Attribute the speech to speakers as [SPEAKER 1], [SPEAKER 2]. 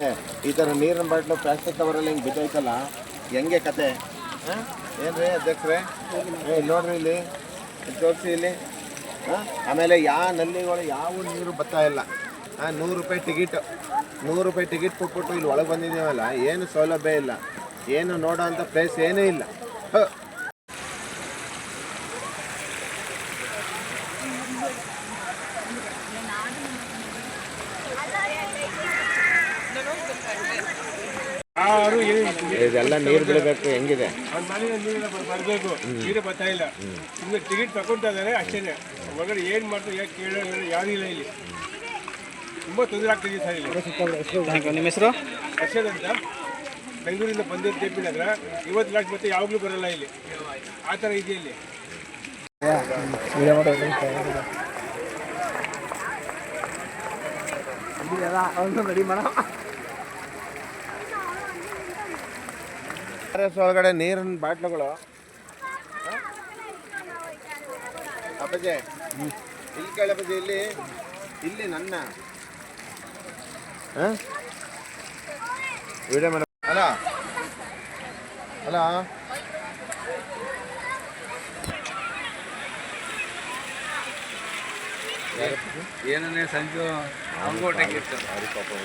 [SPEAKER 1] ಈ ಥರ ನೀರಿನ ಬಾಟ್ಲು ಪ್ಲಾಸ್ಟಿಕ್ ಕವರಲ್ಲಿ ಹಿಂಗೆ ಬಿದ್ದೈತಲ್ಲ, ಹೆಂಗೆ ಕತೆ? ಹಾಂ ಏನ್ರಿ ಅಧ್ಯಕ್ಷರೇ? ನೋಡ್ರಿ ಇಲ್ಲಿ ತೋರಿಸಿ ಇಲ್ಲಿ. ಆಮೇಲೆ ಯಾವ ನಲ್ಲಿಗಳು ಯಾವ ನೀರು ಬರ್ತಾ ಇಲ್ಲ. 100 ರೂಪಾಯಿ ಟಿಕೆಟ್, 100 ರೂಪಾಯಿ ಟಿಕೆಟ್ ಕೊಟ್ಬಿಟ್ಟು ಇಲ್ಲಿ ಒಳಗೆ ಬಂದಿದ್ದೀವಲ್ಲ, ಏನು ಸೌಲಭ್ಯ ಇಲ್ಲ, ಏನು ನೋಡೋ ಅಂಥ ಪ್ಲೇಸ್ ಏನೂ ಇಲ್ಲ. ಇದೆಲ್ಲ ನೀರು ಬಿಡಬೇಕು. ಹೆಂಗಿದೆ
[SPEAKER 2] ಬರಬೇಕು, ನೀರೇ ಬರ್ತಾ ಇಲ್ಲ. ಸುಮ್ಮನೆ ಟಿಕೆಟ್ ತಗೊಳ್ತಾ ಇದ್ದಾರೆ ಅಷ್ಟೇ. ಹೊರಗಡೆ ಏನು ಮಾಡ್ತಾರೆ ಯಾಕೆ ಕೇಳೋ ಯಾರೂ ಇಲ್ಲ. ಇಲ್ಲಿ ತುಂಬ ತೊಂದರೆ ಆಗ್ತಿದೆ ಸರ್. ಇಲ್ಲಿ
[SPEAKER 3] ನಿಮ್ಮ ಹೆಸರು?
[SPEAKER 2] ಅರ್ಷದ್ ಅಂತ, ಬೆಂಗಳೂರಿಂದ ಬಂದಿದ್ದು ಜೆ ಪಿ ನಗರ. 50 ಲಕ್ಷ ಮತ್ತೆ ಯಾವಾಗಲೂ ಬರೋಲ್ಲ ಇಲ್ಲಿ, ಆ ಥರ ಇದೆ ಇಲ್ಲಿ.
[SPEAKER 1] ಒಳಗಡೆ ನೀರಿನ ಬಾಟ್ಲುಗಳು. ಅಪ್ಪಾಜಿ ಇಲ್ಲಿ ಕೇಳಪ್ಪಾಜಿ, ಇಲ್ಲಿ ಇಲ್ಲಿ ನನ್ನ ವಿಡಿಯೋ ಮಾಡ. ಅಲ್ಲ ಅಲ್ಲ
[SPEAKER 3] ಏನನ್ನೇ ಸಂಜು ಹಂಗೋಟಕ್ಕೆ